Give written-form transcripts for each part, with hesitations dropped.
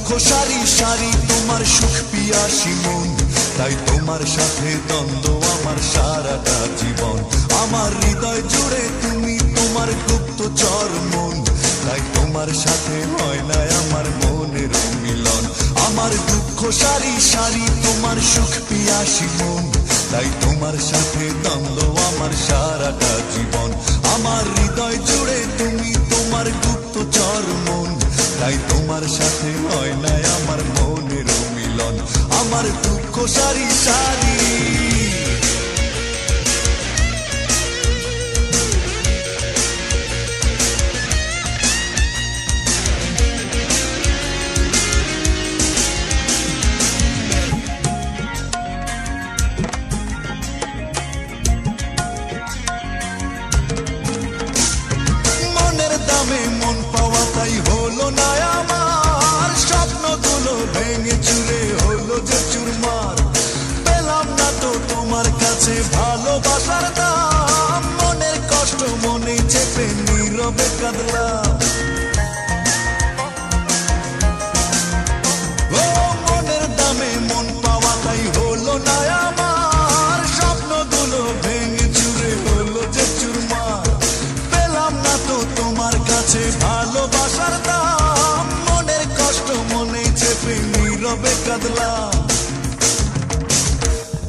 দুঃখ সারি সারি তোমার সুখ পিয়াসী মন, তাই তোমার সাথে দ্বন্দ্ব আমার সারাটা জীবন। আমার হৃদয় জুড়ে তুমি তোমার গুপ্তচর মন, তাই তোমার সাথে হয় না আমার মনের মিলন। আমার দুঃখ সারি সারি তোমার সুখ পিয়াসী মন, তাই তোমার সাথে দ্বন্দ্ব আমার সারাটা জীবন। আমার হৃদয় জুড়ে তুমি তোমার গুপ্তচর মন, তাই তোমার সাথে হয় না আমার মনের মিলন। আমার দুঃখ সারি সারি মনের দামে মন পাওয়া তাই হলো না আমার, স্বপ্নগুলো ভেঙে চুরে হলো যে চুরমার। পেলাম না তো তোমার কাছে ভালোবাসার দাম, মনের কষ্ট মনে চেপে নীরবে কাঁদলাম। ও মনের দামে মন পাওয়া তাই হলো না আমার, স্বপ্নগুলো ভেঙে চুরে হলো যে চুরমার। পেলাম না তো তোমার কাছে ভালোবাসার দাম, মনের কষ্ট মনে চেপে নীরবে কাঁদলাম।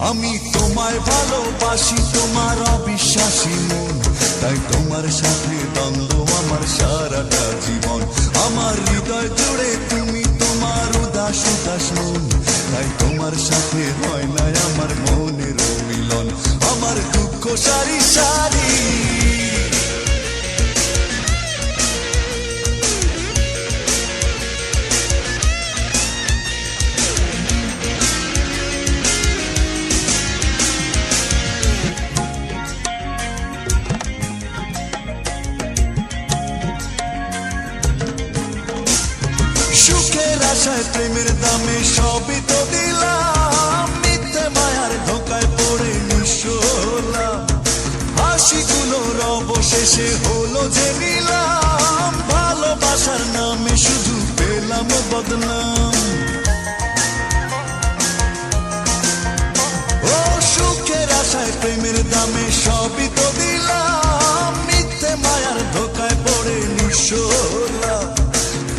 আমি তোমায় ভালোবাসি তোমার অবিশ্বাসী মন, তাই তোমার সাথে দ্বন্দ্ব আমার সারাটা জীবন। আমার হৃদয় জুড়ে তুমি তোমার উদাস উদাস মন, তাই তোমার সাথে হয় না আমার মনের মিলন। আমার দুঃখ সারি সারি সুখের আশায় প্রেমের দামে সবই তো দিলাম, মিথ্যে মায়ার ধোকায় পড়ে নিঃস্ব হলাম। হাসিগুলোর অবশেষে হলো যে নিলাম, ভালোবাসার নামে শুধু পেলাম বদনাম। ও সুখের আশায় প্রেমের দামে সবই তো দিলাম, মিথ্যে মায়ার ধোকায় পড়ে নিঃস্ব হলাম।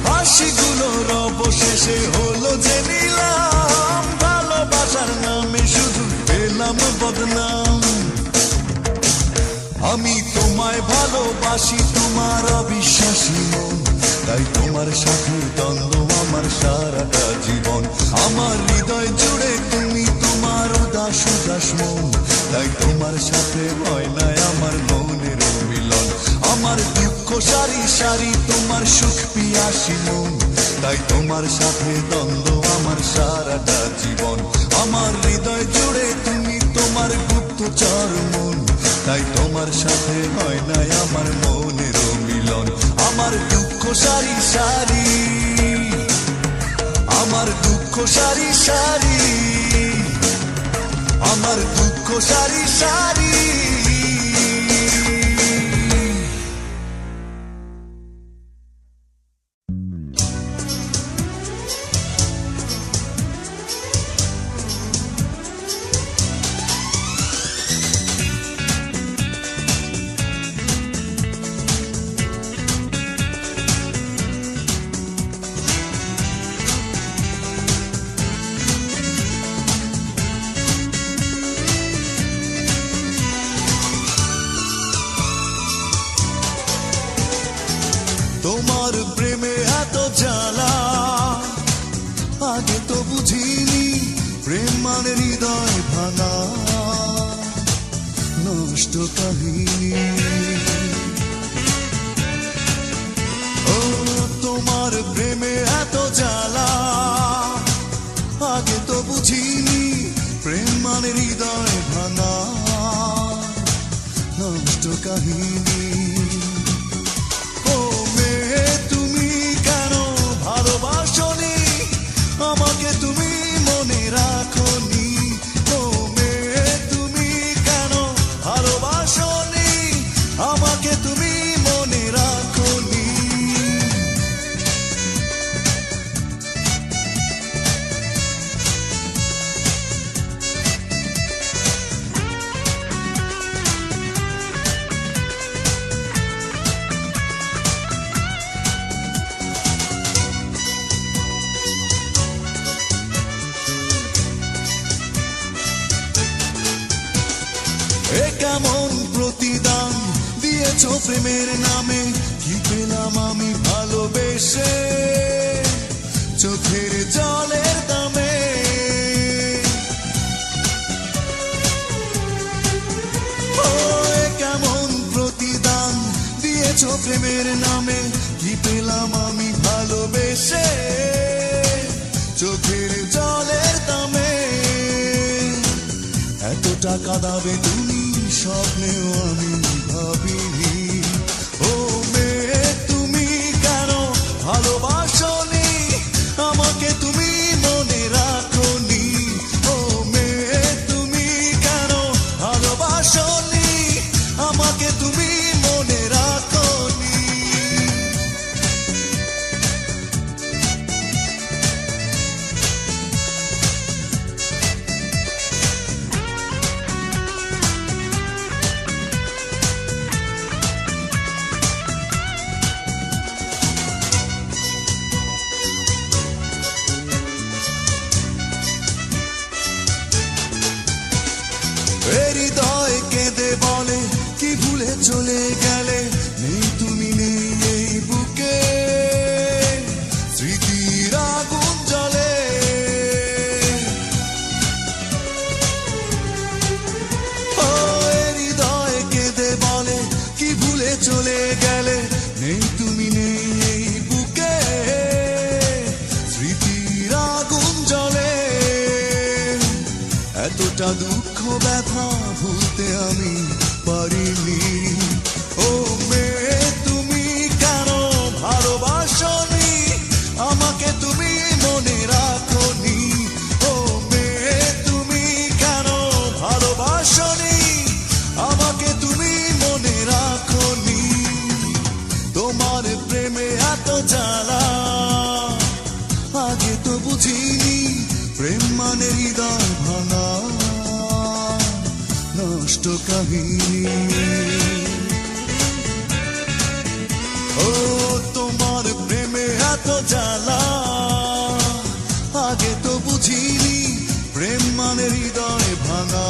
হাসিগুলোর অবশেষে হলো যে নিলাম, ভালোবাসার নামে শুধু পেলাম বদনাম। আমি তোমায় ভালোবাসি তোমার অবিশ্বাসী মন, তাই তোমার সাথে দ্বন্দ্ব আমার সারাটা জীবন। আমার হৃদয় জুড়ে তুমি তোমার উদাস উদাস মন, তাই তোমার সাথে হয় না আমার মনের মিলন। আমার দুঃখ সারি সারি তোমার সুখ পিয়াসী মন, তাই তোমার সাথে দ্বন্দ্ব আমার সারাটা জীবন। আমার হৃদয় জুড়ে তুমি তোমার গুপ্তচর মন, তাই তোমার সাথে হয় না আমার মনের মিলন। আমার দুঃখ সারি সারি আমার দুঃখ সারি সারি আমার দুঃখ সারি সারি তোমার প্রেমে এত জ্বালা আগে তো বুঝিনি, প্রেম মানে হৃদয় ভাঙা নষ্ট কাহিনী। ও তোমার প্রেমে এত জ্বালা আগে তো বুঝিনি, প্রেম মানে হৃদয় ভাঙা নষ্ট কাহিনী। আমাকে তুমি মনে রাখোনি, ও মেয়ে তুমি কেন ভালোবাসোনি, আমাকে তুমি মনে রাখোনি। এ কেমন প্রতিদান দিয়েছো প্রেমের নামে, কি পেলাম আমি ভালোবেসে চোখের জলের দামে। ও এ কেমন প্রতিদান দিয়েছো প্রেমের নামে, কি পেলাম আমি ভালোবেসে চোখের জলের দামে। এত টাকা দাবে তুমি স্বপ্নেও আমি ভাবিনি। ও মেয়ে তুমি কেন ভালোবাসোনি আমাকে, তুমি মনে রাখোনি। ও মেয়ে তুমি কেন ভালোবাসোনি আমাকে, তুমি মনে রাখোনি। হৃদয় কেঁদে বলে কি ভুলে চলে গেলে, নেই তুমি নেই এই বুকে স্মৃতির আগুন জ্বলে। ও হৃদয় কেঁদে বলে কি ভুলে চলে গেলে, নেই তুমি নেই এই বুকে স্মৃতির আগুন জ্বলে। এতটা দুঃখ ব্যথা ভুলতে আমি পারিনি। ও মেয়ে তুমি কেন ভালোবাসোনি আমাকে, তুমি মনে রাখোনি। ও মেয়ে তুমি কেন ভালোবাসোনি আমাকে, তুমি মনে রাখোনি। তোমার প্রেমে এত জ্বালা আগে তো বুঝিনি, প্রেম মানে হৃদয় ভাঙা নষ্ট কাহিনী। ও তোমার প্রেমে এত জ্বালা আগে তো বুঝিনি, প্রেম মানে হৃদয় ভাঙা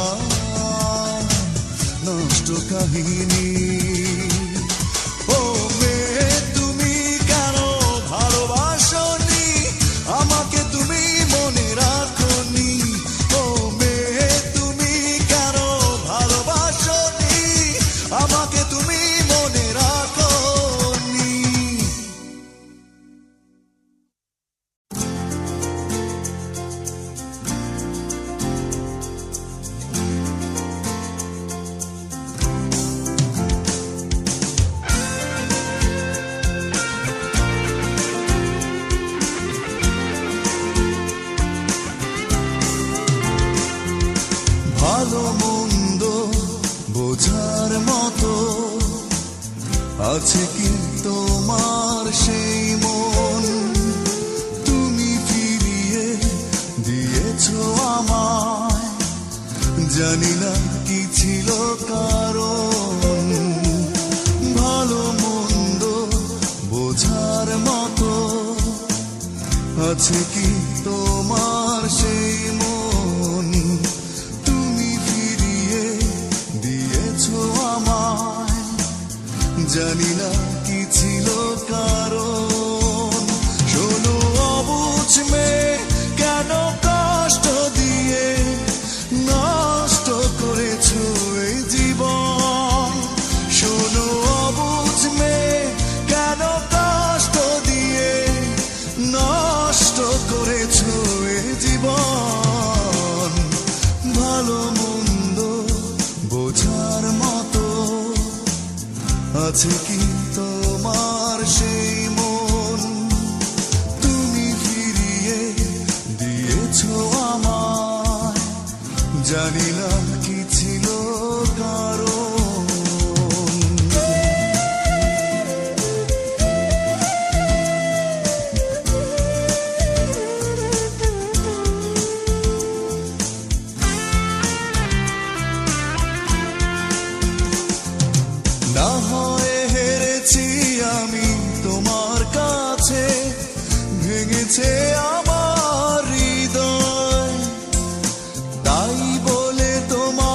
নষ্ট কাহিনী। ও মেয়ে তুমি কেন ভালোবাসোনি আমাকে, তুমি মনে রাখোনি। ও মেয়ে তুমি কেন ভালোবাসোনি আমাকে, তুমি মনে রাখোনি। ভালো মন্দ বোঝার মতো আছে কি তোমার সেই মন, তুমি ফিরিয়ে দিয়েছো আমায়, জানি না কি ছিল কারণ। ভালো মন্দ বোঝার মতো আছে কি তোমার সেই মন, তুমি ফিরিয়ে দিয়েছো আমায়, জানি না কি ছিল কারণ। শোনো অবুঝ মেয়ে কেন কষ্ট দিয়ে নষ্ট করেছো এই জীবন। শোনো অবুঝ মেয়ে কেন কষ্ট দিয়ে নষ্ট করেছো এই জীবন। ভালো মন্দ বোঝার মতো আছে কি তোমার সেই মন, তুমি ফিরিয়ে দিয়েছো আমায়, জানি না কি ছিল কারণ। না হয় হেরেছি আমি তোমার কাছে, ভেঙেছে আমার হৃদয়, তাই বলে তোমার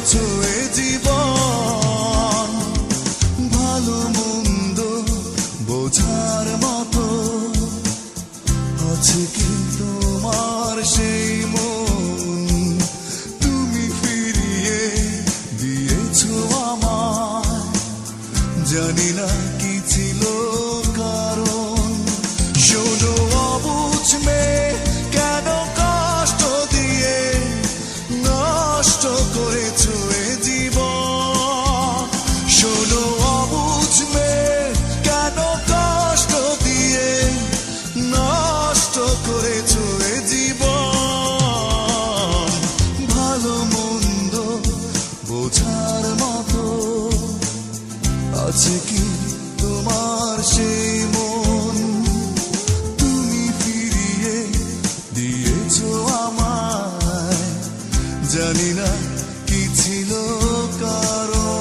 করেছো এ জীবন, ভালো মন্দ বোঝার মতো আছে কি তোমার সেই মন? তুমি ফিরিয়ে দিয়েছো আমায়, জানি না কি ছিল কারণ। শোনো অবুঝ মেয়ে, কেন কষ্ট দিয়ে নষ্ট করেছো এ জীবন? শোনো অবুঝ মেয়ে, কেন কষ্ট দিয়ে নষ্ট করেছো এ জীবন, ভালো মন্দ বোঝার মতো আছে কি তোমার সেই মন? তুমি ফিরিয়ে দিয়েছো আমায়, জানি না কি ছিল কারণ।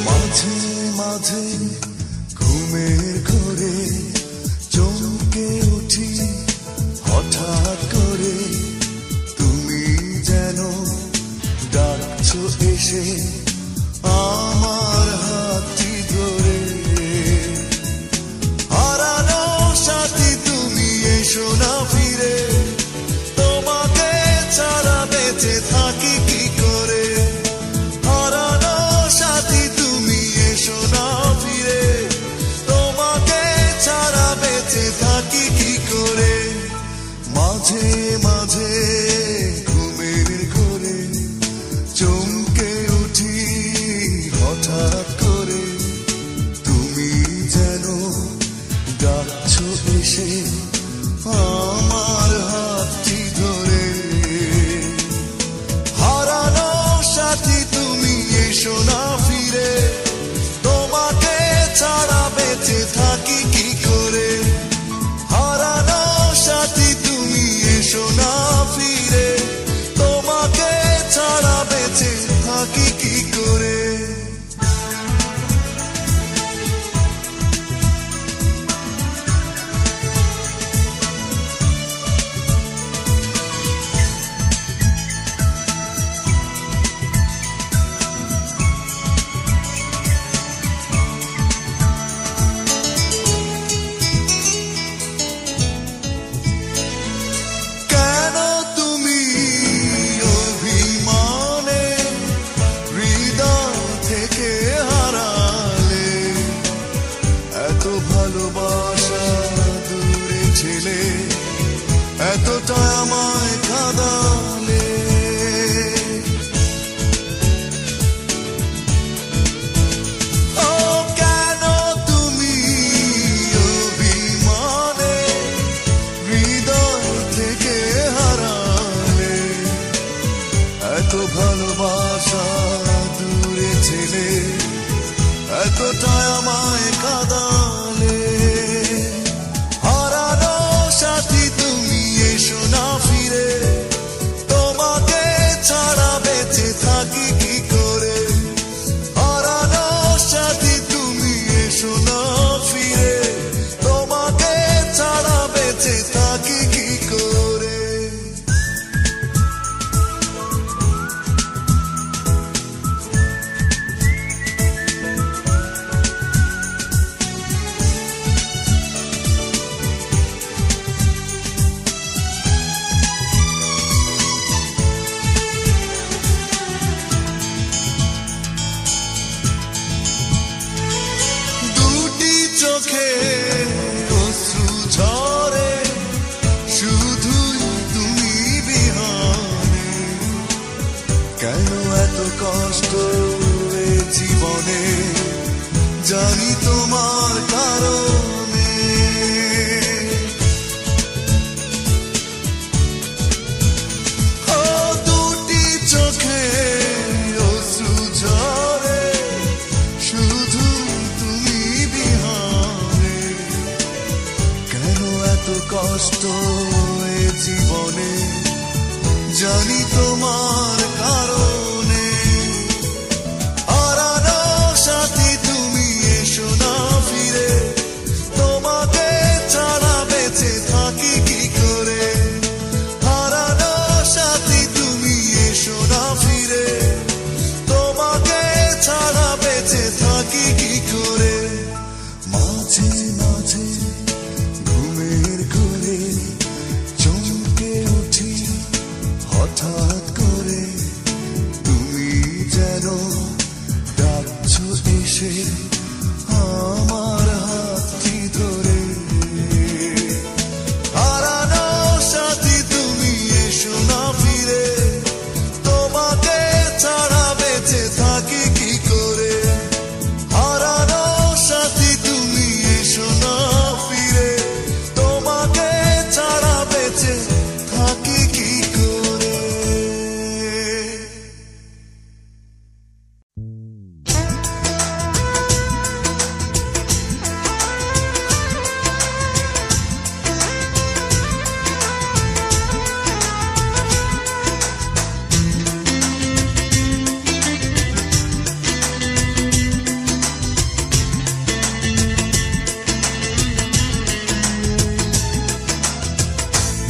মাঝে মাঝে ঘুমের ঘোরে চমকে উঠি হঠাৎ করে, তুমি যেন ডাকছো এসে আমার হাতটি ধরে। হারানো সাথী তুমি এসো না ফিরে, তোমাকে ছাড়া বেঁচে থাকি কি করে? হারানো সাথী তুমি এসো না ফিরে, তোমাকে ছাড়া বেঁচে থাকি কি করে? মাঝে মাঝে ঘুমের ঘোরে চমকে উঠি হঠাৎ করে, তুমি যেন ডাকছো এসে আমার হাতটি ধরে। হারানো সাথী তুমি এসো না ফিরে, তোমাকে ছাড়া বেঁচে থাকি কি করে? হারানো সাথী তুমি এসো না ফিরে, তোমাকে ছাড়া বেঁচে থাকি কি করে? কেন তুমি অভিমানে হৃদয় থেকে হারালে? এত ভালোবাসা দূরে ছেলে, এতটা আমায় কাঁদালে। ও কেন তুমি অভিমানে হৃদয় থেকে হারালে? এত ভালোবাসা দূরে ছেলে, এতটা আমায় কাঁদালে। হারানো সাথী তুমি এসো না ফিরে, তোমাকে ছাড়া বেঁচে থাকি কি করে? হারানো সাথী তুমি এসো না ফিরে, তোমাকে ছাড়া বেঁচে থাকি কি করে? দুটি চোখে অশ্রু ঝরে, শুধুই তুমি বিহানে। কেন এত কষ্ট এ জীবনে, জানি তোমার কারণে। ও দুটি চোখে অশ্রু ঝরে, জানি তোমার কারণে। হারানো সাথী তুমি এসো না ফিরে, তোমাকে ছাড়া বেঁচে থাকি কি করে। হারানো সাথী তুমি এসো না ফিরে, তোমাকে ছাড়া বেঁচে থাকি কি করে। মাঝে মাঝে ঘুমের ঘোরে চমকে উঠি হঠাৎ করে, তুমি যেন ডাকছো এসে আমার হাতটি ধরে। হারানো সাথী তুমি এসো না ফিরে, তোমাকে ছাড়া বেঁচে থাকি কি করে। হারানো সাথী তুমি এসো না ফিরে, তোমাকে ছাড়া বেঁচে থাকি কি করে।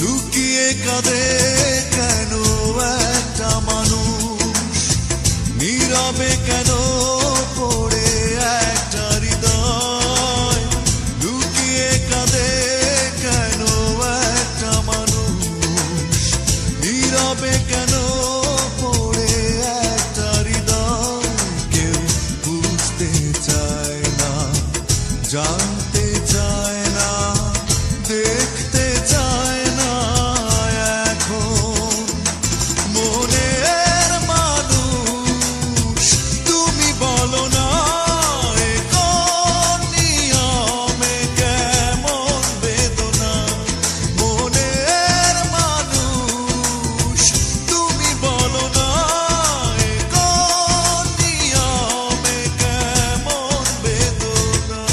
লুকিয়ে কাঁদে কেন একটা মানুষ, নীরবে কেন পড়ে একটা হৃদয়। লুকিয়ে কাঁদে কেন একটা মানুষ, নীরবে কেন পড়ে একটা হৃদয়। কেউ বুঝতে চায় না, জানতে চায় না, দেখতে চায় না এখন। মনের মানুষ তুমি বলো না, এ কোন নিয়মে কেমন বেদনা। মনের মানুষ তুমি বলো না, এ কোন নিয়মে কেমন বেদনা।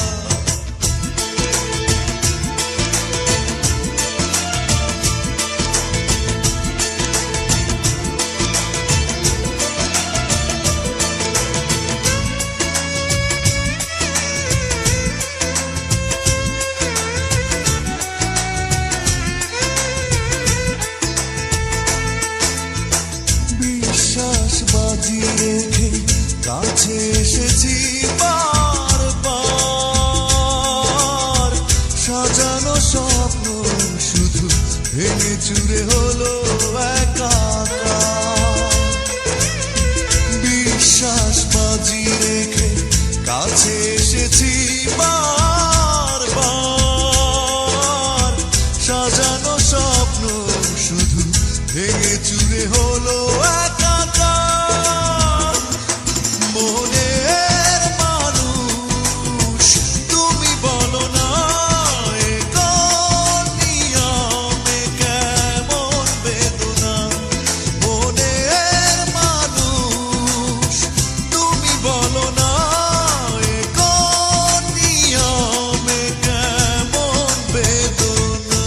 বিশ্বাস বাজিয়ে রেখে কাছে এসেছি বারবার, সাজানো স্বপ্ন শুধু ভেঙে চুরে হলো একাকার। বিশ্বাস বাজিয়ে রেখে কাছে এসেছি বারবার, সাজানো স্বপ্ন শুধু ভেঙে চুরে হলো একাকার। মনের মানুষ তুমি বলো না, এ কোন নিয়মে কেমন বেদনা। মনের মানুষ তুমি বলো না, এ কোন নিয়মে কেমন বেদনা।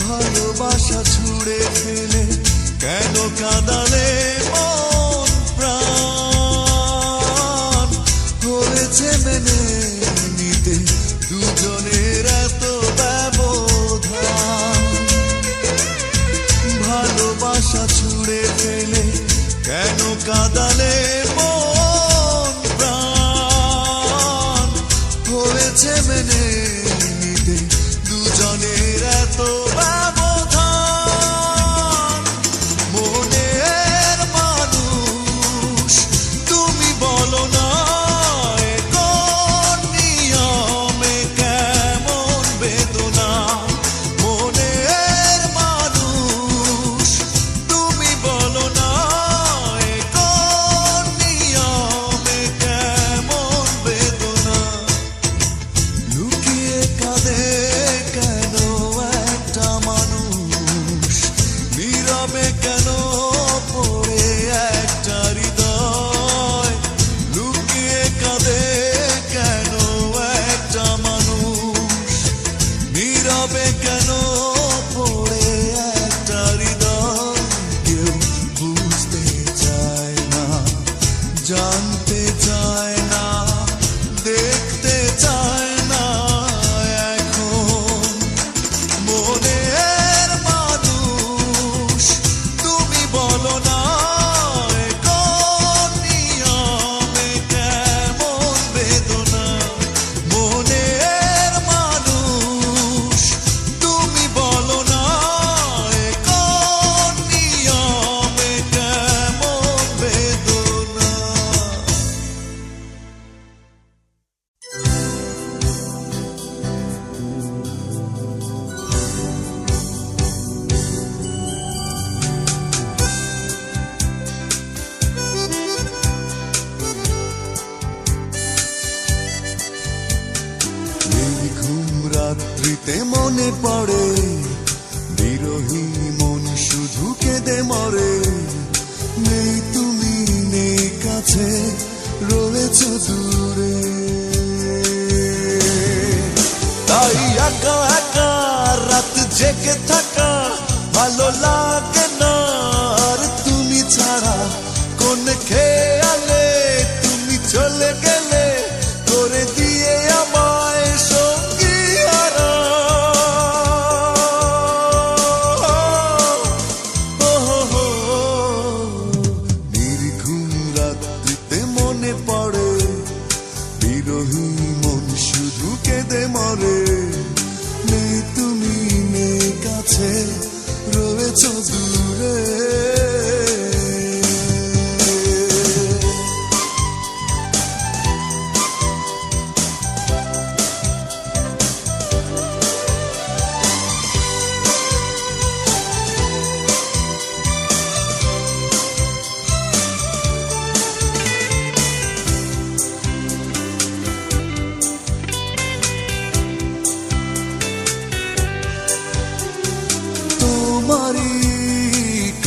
ভালোবাসা ছুড়ে ফেলে কেন কাঁদালে মন প্রাণ। হয়েছে মেনে নিতে দুজনের এত ব্যবধান। ভালোবাসা ছুড়ে ফেলে কেন কাঁদালে মন প্রাণ। হয়েছে মেনে নিতে দুজনের এত ব্যবধান। মনের নীরবে কেন পড়ে একটা হৃদয় কেউ বুঝতে চায় না, জানতে চায় না, দেখতে চায় না এখন মনের মানুষ তুমি বলো না এ কোন নিয়মে কেমন বেদনা মনের মানুষ তুমি বলো না এ কোন নিয়মে কেমন বেদনা। নির্ঘুম রাত্রিতে মনে পড়ে বিরহী মন শুধু কেঁদে মরে নেই তুমি নেই কাছে রয়েছ দূরে তাই একা একা রাত জেগে থাকা ভালো লাগে না আর তুমি ছাড়া কোন খেয়ালে তুমি চলে গেলে করে দিয়ে আমায় সঙ্গী হারা নির্ঘুম রাত্রিতে মনে পড়ে বিরহী মন শুধু কেঁদে মরে নেই তুমি নেই কাছে রয়েছ দূরে তোমারই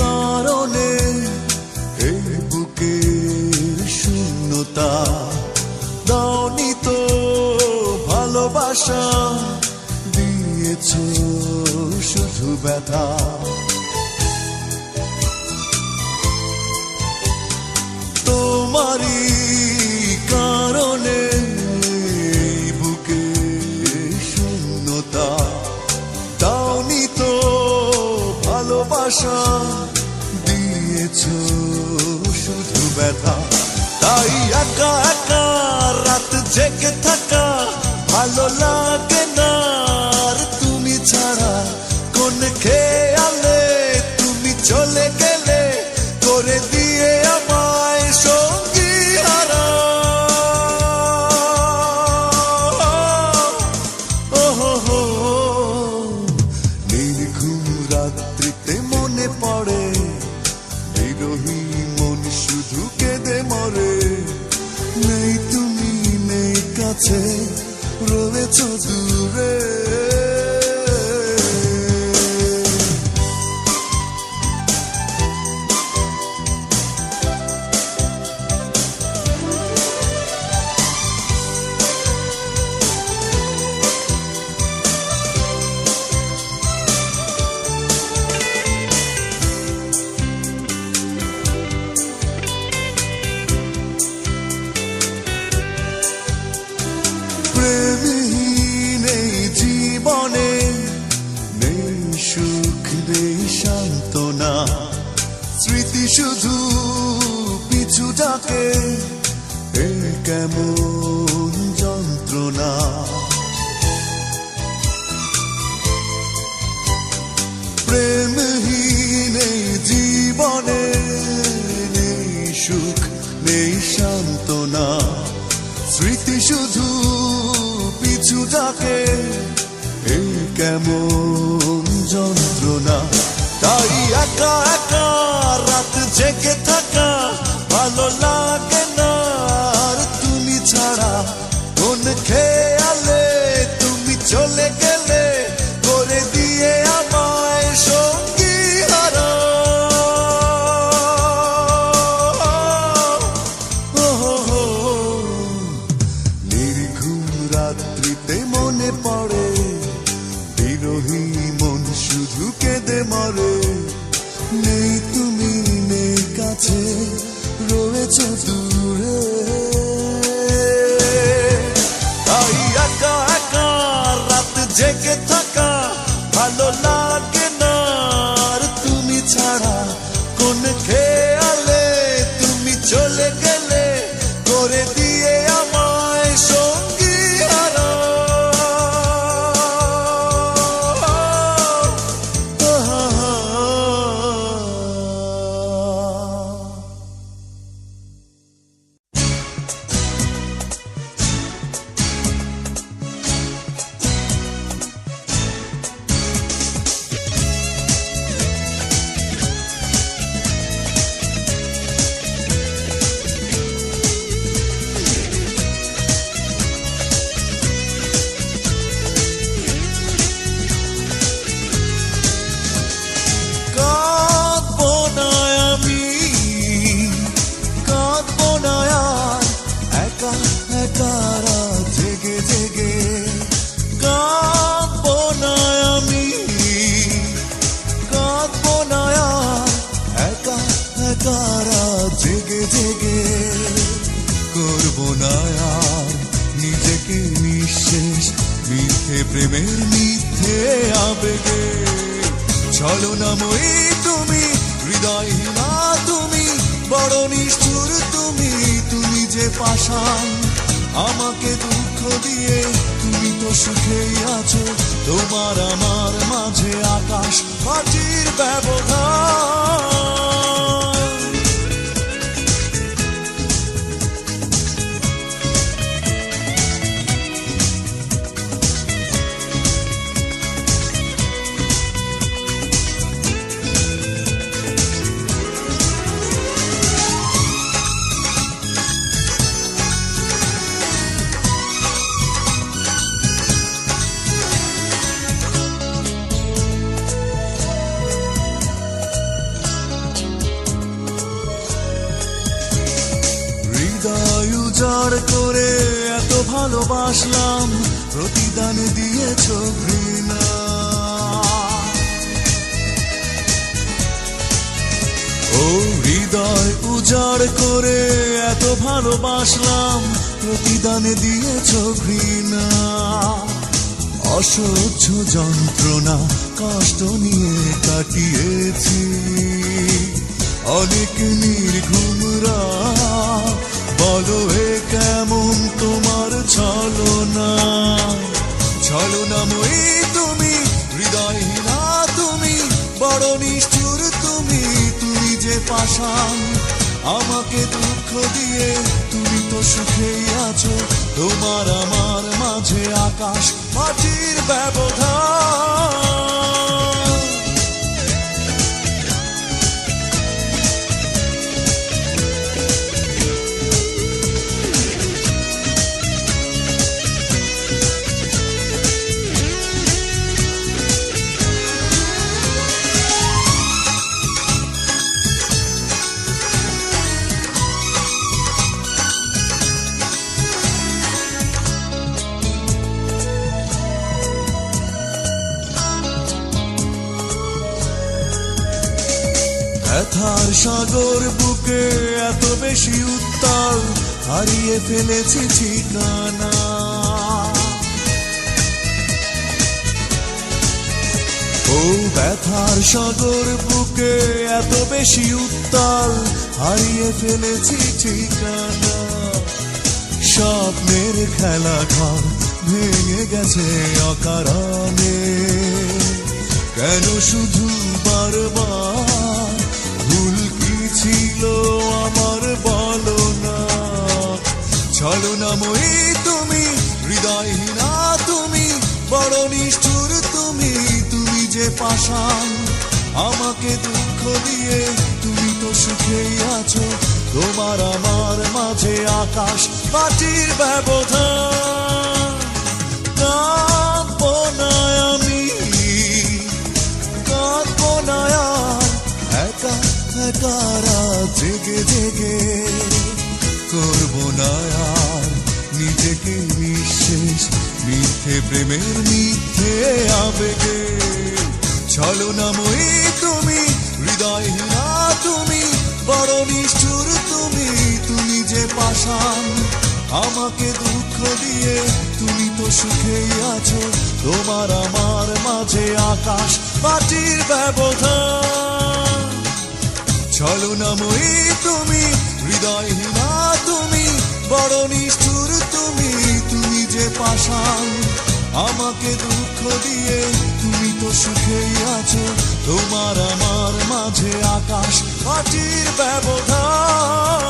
কারণে এই বুকের শূন্যতা দাওনি তো ভালোবাসা দিয়েছ শুধু ব্যথা তোমারই কারণে এই বুকের শূন্যতা দাওনি তো ভালোবাসা দিয়েছ শুধু ব্যথা তাই একা একা রাত জেগে থাকা ভালো লাগে না আর তুমি ছাড়া কোন খেয়ালে তুমি চলে গেলে করে দিয়ে আমায় সঙ্গী হারা নির্ঘুম রাত্রিতে মনে পড়ে বিরহী মন শুধু কেঁদে মরে নেই তুমি নেই কাছে রয়েছ দূরে প্রেমহীন এই জীবনে নেই সুখ নেই সান্ত্বনা স্মৃতি শুধু পিছু ডাকে এ কেমন যন্ত্রণা প্রেমহীন এই জীবনে নেই সুখ নেই সান্ত্বনা স্মৃতি শুধু পিছু ডাকে এই কেমন যন্ত্রণা তাই একা একা রাত জেগে থাকা ভালো লাগে না আর তুমি ছাড়া কোন খেয়ালে তুমি চলে গেলে করে দিয়ে আমায় সঙ্গী হারা নির্ঘুম রাত্রিতে মনে পড়ে কাছে রয়েছ দূরে, তাই একা একা রাত জেগে থাকা ভালো লাগে না। আর তুমি ছাড়া কোন খেয়ালে তুমি চলে গেলে করে দিয়ে আমায় সঙ্গী হারা। জেগে জেগে করবো না আর নিজেকে নিঃশেষ মিথ্যে প্রেমের মিথ্যে আবেগে। ছলনাময়ী তুমি, হৃদয়হীনা তুমি, বড় নিষ্ঠুর তুমি, তুমি যে পাষাণ আমাকে দুঃখ দিয়ে। তুমি তো সুখেই আছো, তোমার আমার মাঝে আকাশ মাটির ব্যবধান। হৃদয় উজাড় করে এত ভালোবাসলাম, প্রতিদান দিয়েছ ঘৃণা। ও হৃদয় উজাড় করে এত ভালোবাসলাম, প্রতিদান দিয়েছ ঘৃণা। অসহ্য যন্ত্রণা কষ্ট নিয়ে কাটিয়েছি অনেক নির্ঘুম রাত। বলো এ কেমন তোমার ছলনা, ছলনাময়ী তুমি, হৃদয়হীনা তুমি, বড় নিষ্ঠুর তুমি, তুমি যে পাষাণ আমাকে দুঃখ দিয়ে। তুমি তো সুখেই আছো, তোমার আমার মাঝে আকাশ মাটির ব্যবধান। ব্যথার সাগর বুকে এত বেশি উত্তাল, হারিয়ে ফেলেছি ঠিকানা। ও ব্যথার সাগর বুকে এত বেশি উত্তাল, হারিয়ে ফেলেছি ঠিকানা। স্বপ্নের খেলা ঘর ভেঙে গেছে অকারণে, কেন শুধু বারবার ভুল কি ছিল আমার বলো না। ছলনাময়ী তুমি, হৃদয়হীনা তুমি, বড় নিষ্ঠুর তুমি, তুমি যে পাষাণ আমাকে দুঃখ দিয়ে। তুমি তো সুখেই আছো, তোমার আমার মাঝে আকাশ মাটির ব্যবধান। কাঁদবো না আমি, কাঁদবো না আর একা একা রাত জেগে জেগে। করবো না আর নিজেকে নিঃশেষ মিথ্যে প্রেমের মিথ্যে আবেগে। ছলনাময়ী তুমি, হৃদয়হীনা তুমি, বড় নিষ্ঠুর তুমি, তুমি যে পাষাণ। আমাকে দুঃখ দিয়ে তুমি তো সুখেই আছো, তোমার আমার মাঝে আকাশ মাটির ব্যবধান। ছলনাময়ী তুমি, হৃদয়হীনা তুমি, বড় নিষ্ঠুর তুমি, তুমি যে পাষাণ। আমাকে দুঃখ দিয়ে তুমি তো সুখেই আছো, তোমার আমার মাঝে আকাশ মাটির ব্যবধান।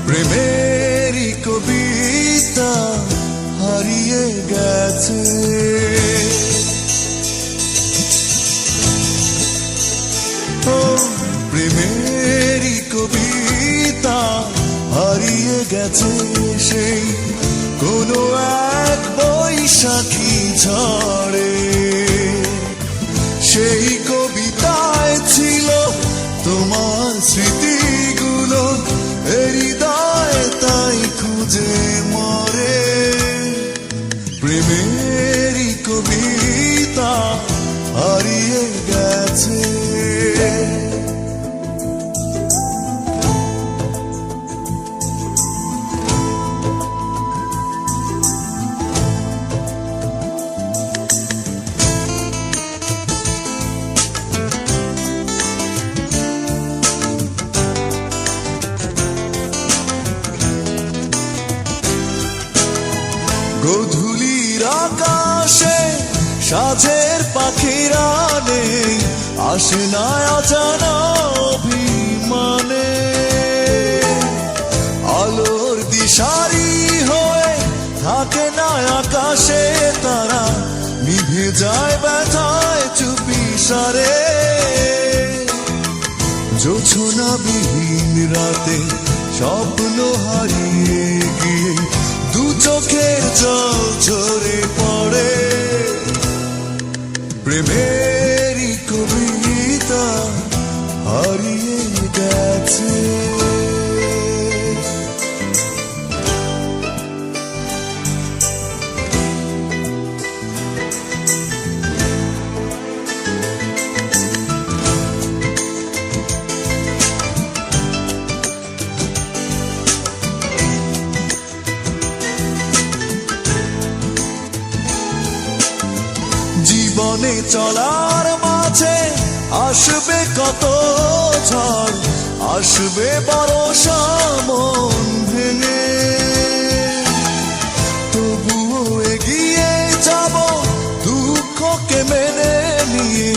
প্রেমেরই কবিতা হারিয়ে গেছে, ও প্রেমেরই কবিতা হারিয়ে গেছে। সেই কোনো এক বৈশাখী ঝড়ে, সেই কবিতায় ছিল তোমার স্মৃতিগুলো, হৃদয় তাই খুঁজে মরে। প্রেমেরই কবিতা হারিয়ে গেছে। গধূলির আকাশে সাজের পাখিরা নেই, আসে না অজানা অভিমানে। আলোর দিশারি হয়ে থাকে না আকাশে তারা, নিভে যায় ব্যথায় চুপি সারে। জোছনাবিহীন রাতে স্বপ্ন হারিয়ে গিয়ে দু চোখের জল ঝরে পড়ে। প্রেমেরই কবিতা হারিয়ে গেছে। জীবনে চলার মাঝে আসবে কত ঝড়, আসবে বর্ষা মন ভেঙে। তবুও এগিয়ে যাব দুঃখকে মেনে নিয়ে,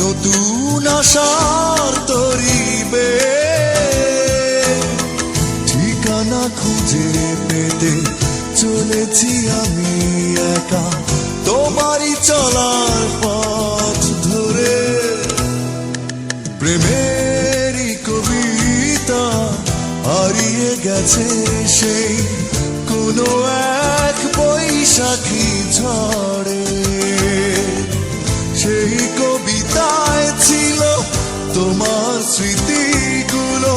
নতুন আশার তরিবে। ঠিকানা খুঁজে পেতে চলেছি আমি একা, তোমারই চলার পথ ধরে। প্রেমেরই কবিতা হারিয়ে গেছে, সেই কোনো এক বৈশাখী ঝড়ে। সেই কবিতায় ছিল তোমার স্মৃতিগুলো,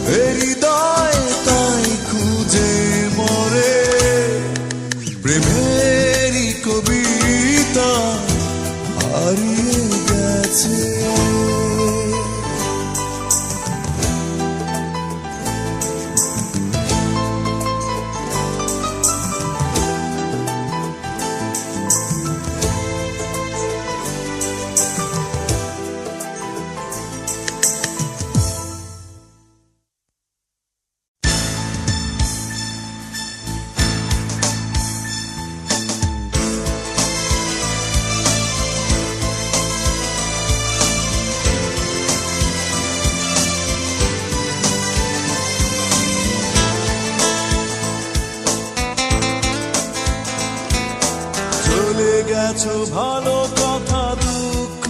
হৃদয় তাই খুঁজে মরে। প্রেমেরই কবিতা হারিয়ে গেছে। গেছো ভালো কথা দুঃখ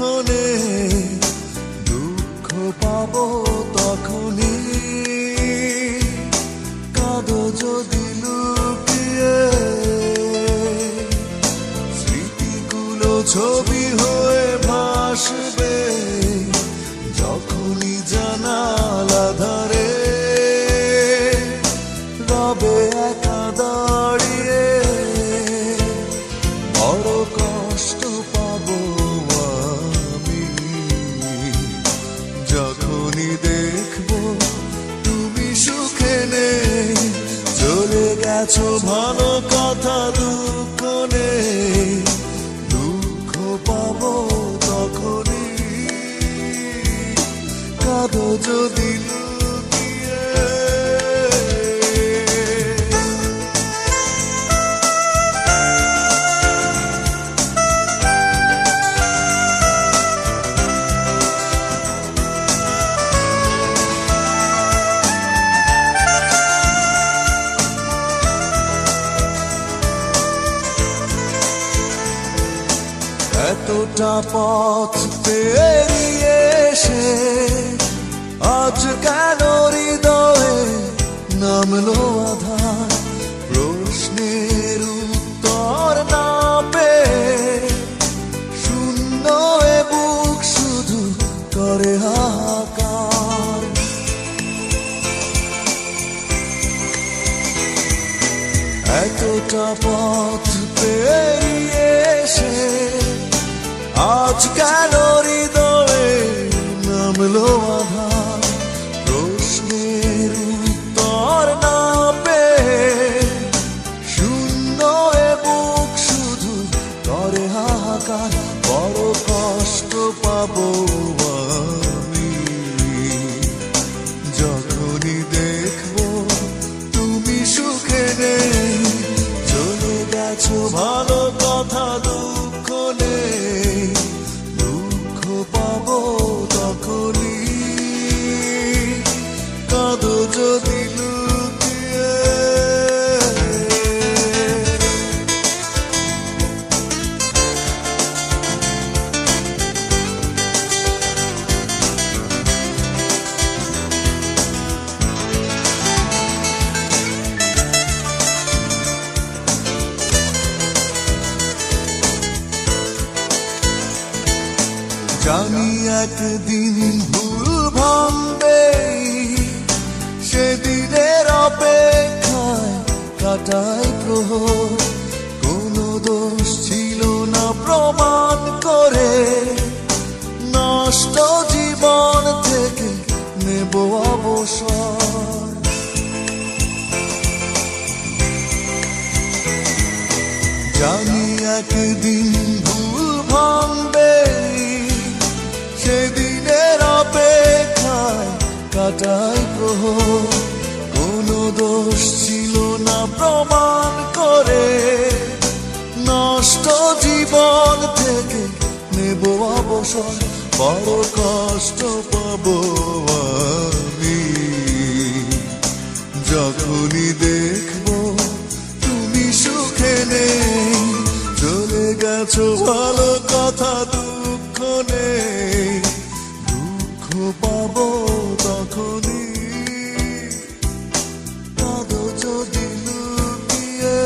পাবো তখনই, কাঁদো যদি লুকিয়ে, স্মৃতিগুলো ছবি হয়ে ভাসবে যখনই জানালা ধারে রবে একা দাঁড়িয়ে। বড় কষ্ট পাবো আমি যখনই দেখবো তুমি সুখে নেই, চলে গেছো ভালো কথা দুঃখ নেই, দুঃখ পাবো তখনই, কাঁদো যদি লুকিয়ে। এতটা পথ পেরিয়ে এসে আজ কেন হৃদয়ে নামলো আধার, প্রশ্নের উত্তর না পেয়ে শূন্য এ বুক শুধু করে হাহাকার। এতটা পথ পেরিয়ে এসে আজ কেন হৃদয়ে নামলো আধার, প্রশ্নের উত্তর না পেয়ে শূন্য এ বুক শুধু করে হাহাকার। বড় কষ্ট পাবো আমি যখনই দেখবো তুমি সুখে নেই, চলে গেছো ভালো কথা দুঃখ নেই, দুঃখ পাবো তখনই, কাঁদো যদি লুকিয়ে। জানি একদিন ভুল ভাঙবে, সেদিনের অপেক্ষায় কাটাই প্রহর, কোনো দোষ ছিল না প্রমাণ করে, নষ্ট জীবন থেকে নেব অবসর। জানি একদিন ভুল ভাঙবে, সেদিনের অপেক্ষায় কাটাই প্রহর, কোনো দোষ ছিল না প্রমাণ করে, নষ্ট জীবন থেকে নেব অবসর। বড় কষ্ট পাবো আমি যখনই দেখবো তুমি সুখে নেই, চলে গেছো ভালো কথা দুঃখ নেই, দুঃখ পাবো তখনই, কাঁদো যদি লুকিয়ে,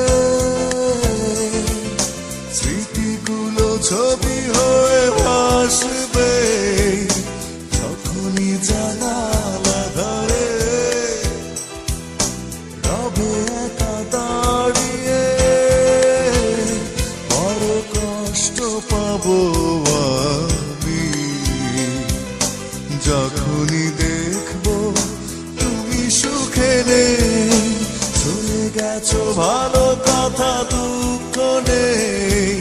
স্মৃতিগুলো ছবি হয়ে ভাসবে যখনই জানালা ধারে রবে একা দাঁড়িয়ে। বড় কষ্ট পাবো আমি যখনই দেখবো তুমি সুখে নেই, চলে গেছো ভালো কথা দুঃখ নেই,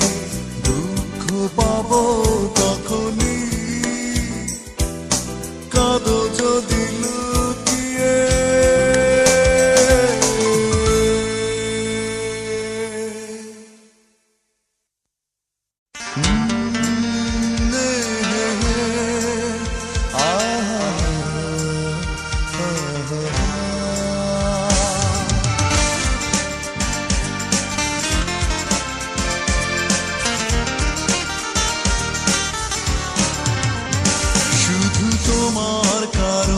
দুঃখ পাবো তখনই, কাঁদো যদি লুকিয়ে। তোমার কারণে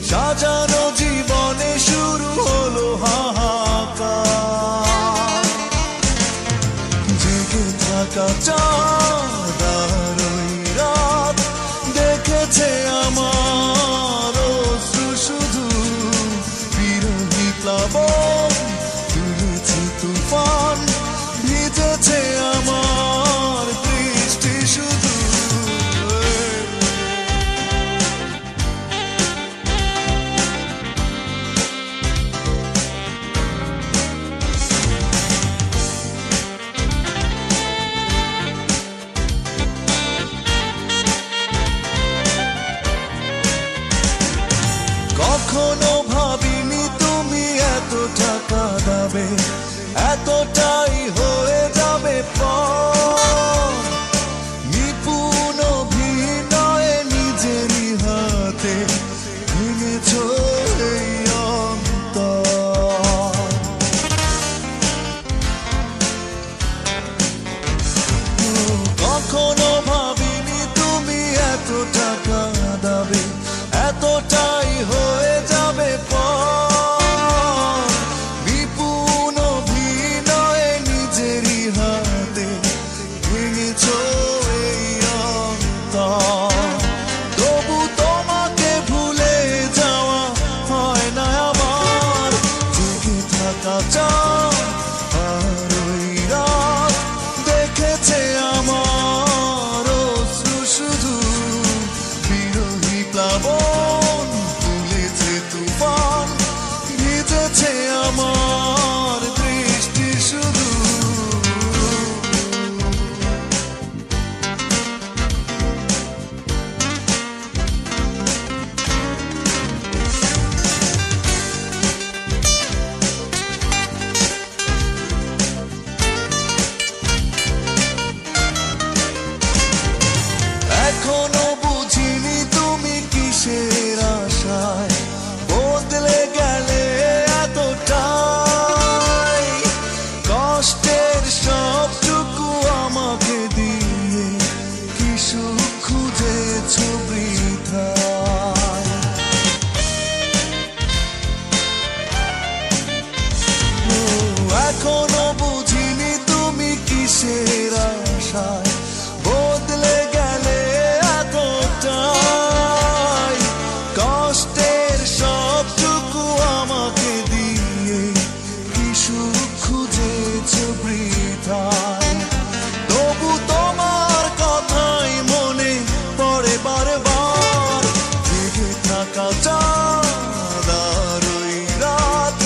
সাজানো জীবনে শুরু হলো হাহাকার। জেগে থাকা চাঁদ আর ওই রাত দেখেছে আমার অশ্রু শুধু। বিরোহী প্লাবন তুলেছে তুফান, ভিজেছে আমার দৃষ্টি শুধু। কখনো ভাবিনি তুমি এতটা কাঁদাবে, এতটাই হয়ে যাবে পর। নিপুণ অভিনয়ে নিজেরই হাতে ভেঙেছ এই অন্তর। কখনো ভাবিনি তুমি এতটা কাঁদাবে, এতটাই হয়ে যাবে পর। বিপুল অভিনয়ে নিজেরই হাতে ভেঙেছ এই অন্তর। তবু তোমাকে ভুলে যাওয়া হয় না আমার। জেগে থাকা চাঁদ আর ওই রাত দেখেছে আমার অশ্রু শুধু। বিরোহী প্লাবন তুলেছে তুফান, ভিজেছে আমার দৃষ্টি শুধু। এখনো বুঝিনি তুমি কিসের আশায় বদলে গেলে এতটাই। কষ্টের সবটুকু আমাকে দিয়ে কি সুখ খুঁজেছ বৃথায়। এখনো বুঝিনি তুমি কিসের আশায় বদলে গেলে এতটাই। কষ্টের সবটুকু আমাকে দিয়ে কি সুখ খুঁজেছ বৃথায়। তবু তোমার কথাই মনে পড়ে বারবার। জেগে থাকা চাঁদ আর ওই রাত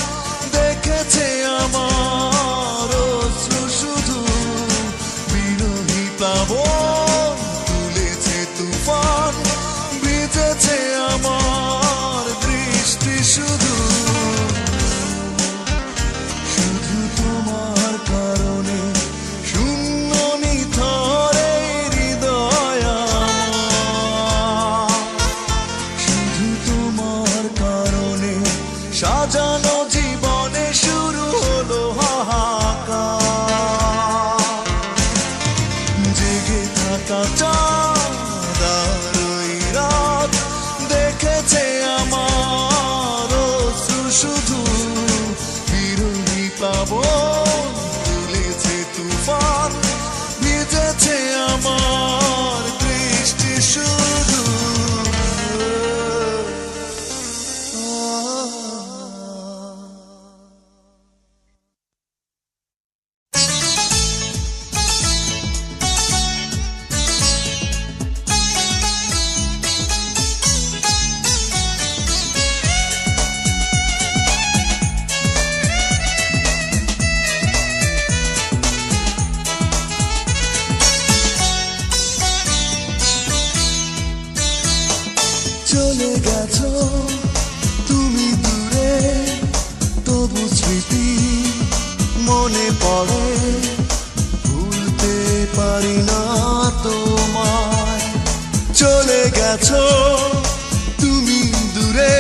দেখেছে আমার অশ্রু শুধু। বিরোহী প্লাবন তুলেছে তুফান, ভিজেছে আমার দৃষ্টি শুধু। শুধু তোমার কারণে শূন্য নিথরে হৃদয় আমার। শুধু তোমার কারণে সাজানো জীবনে শুরু হলো হাহাকার। জেগে থাকা চাঁদ আর ওই রাত দেখেছে আমার অশ্রু শুধু। বিরোহী প্লাবন তুলেছে তুফান, ভিজেছে আমার দৃষ্টি শুধু। চলে গেছো তুমি দূরে, তবু স্মৃতি মনে পড়ে। ভুলতে পারি না তোমায়। চলে গেছো তুমি দূরে,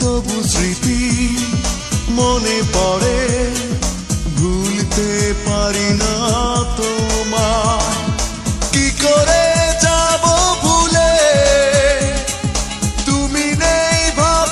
তবু স্মৃতি মনে পড়ে। ভুলতে পারি না তোমায়। কি করে যাব ভুলে, তুমি নেই ভাব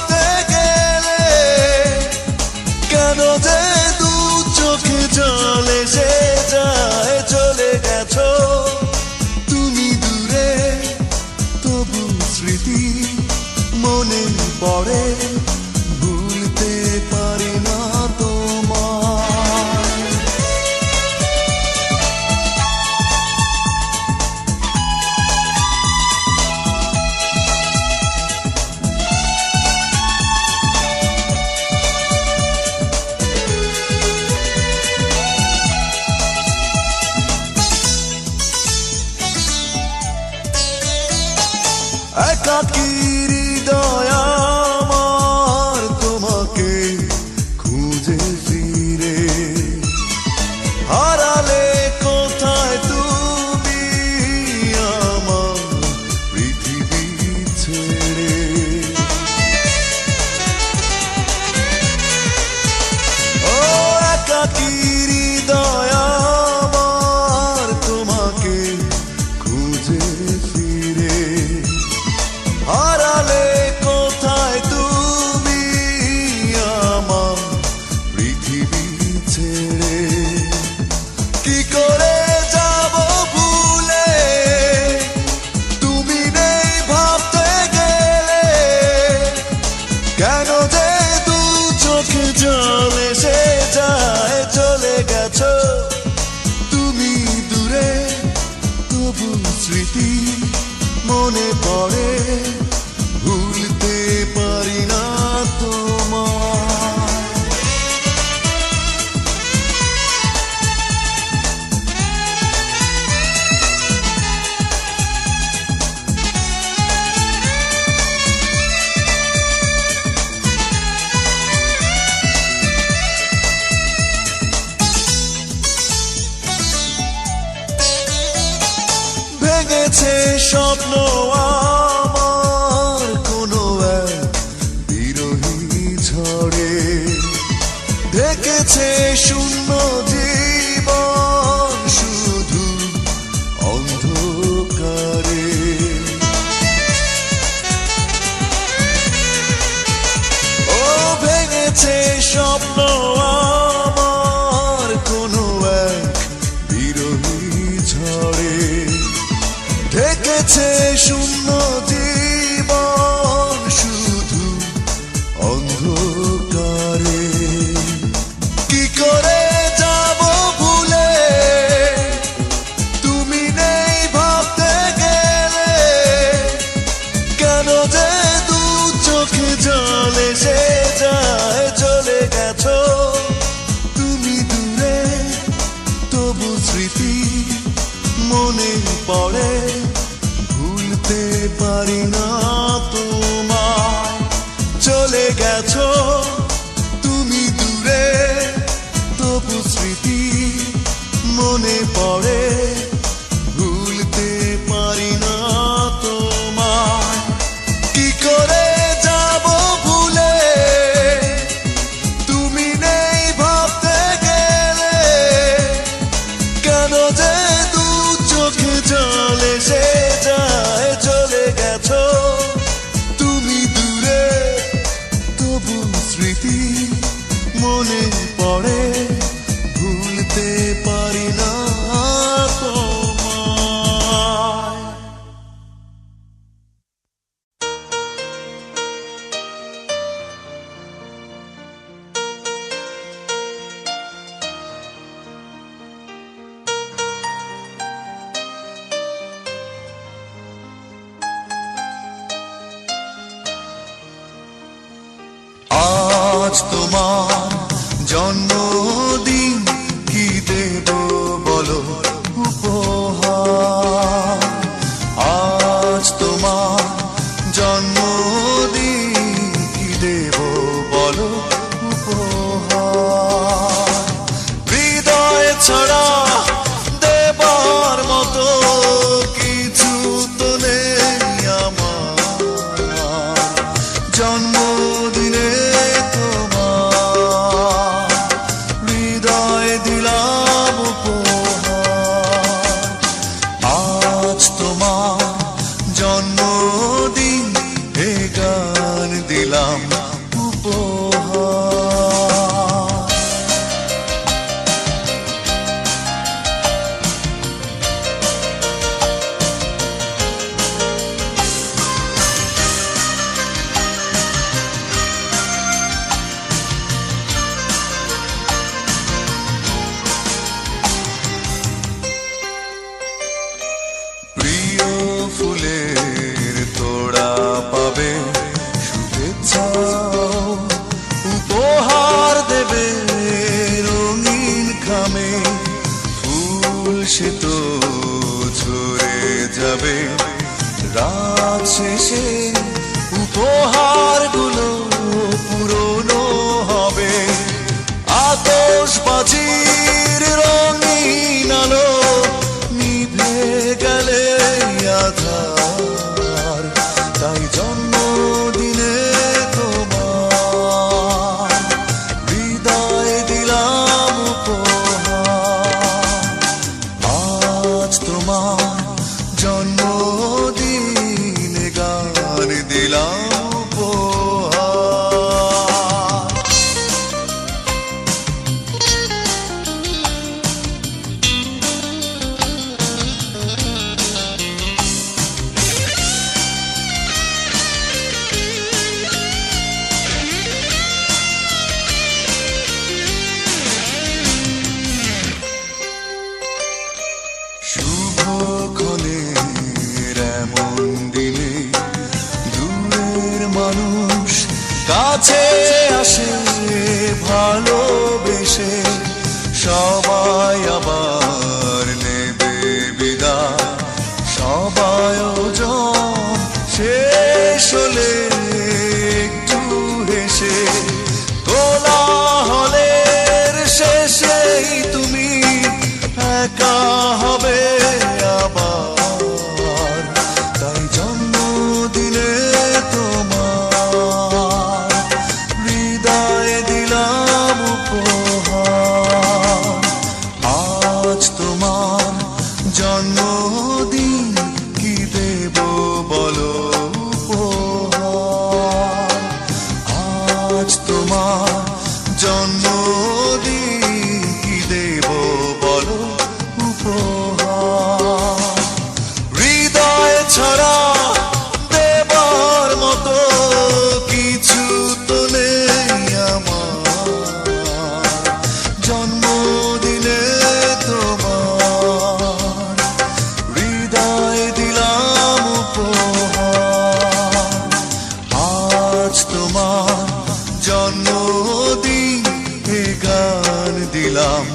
কেন যে দু চোখে জল এসে যায়, চলে গেছো তুমি দূরে, তবু স্মৃতি মনে পড়ে, ভুলতে পারি না তোমায়। ভেঙেছে স্বপ্ন আমার কোনো এক বিরহী ঝড়ে, ঢেকেছে শূন্য জীবন শুধু অন্ধকারে। ও ভেঙেছে স্বপ্ন আমার কোনো এক বিরহী ঝড়ে, ঢেকেছে শূন্য জীবন শুধু অন্ধকারে। কি করে যাব ভুলে, তুমি নেই ভাবতে গেলে, কেন যে দু চোখে জল এসে যায়, চলে গেছো তুমি দূরে, তবু স্মৃতি মনে পড়ে, ভুলতে পারি না তোমায়। চলে গেছো তুমি দূরে, তবু স্মৃতি মনে পড়ে, ভুলতে পারি না তোমায়। কি করে যাব ভুলে, তুমি নেই ভাবতে গেলে, কেন যে দু চোখে জল এসে যায়, চলে গেছো তুমি দূরে, তবু স্মৃতি মনে পড়ে, ভুলতে পারি না তোমায়। আজ তোমার জন্মদিন, কি দেব বলো উপহার। আজ তোমার জন্মদিন, কি দেব বলো উপহার। হৃদয় ছাড়া দেবার মতো কিছু তো নেই আমার, জন্মদিনে তোমার হৃদয় দিলাম উপহার। আজ তোমার জন্মদিন, এ গান দিলাম উপহার। প্রিয় ফুলের তোড়া পাবে শুভেচ্ছা আসে ভালোবেসে সবাই আবার নেবে বিদায়, সবাই ওজন শেষ হলে একটু হেসে কোলাহলের শেষেই তুমি একা হবে আবার। তাই জন্মদিনে তোমার হৃদয়ে দিলাম উপহার। আজ তোমার জন্মদিন, কি দেব বলো উপহার। আজ তোমার জন্মদিন, কি দেব বলো উপহার। হৃদয় ছাড়া দেবার মতো কিছু তো নেই আমার। জন্মদিনে তোমার হৃদয় দিলাম উপহার। আজ তোমার জন্মদিন, এ গান দিলাম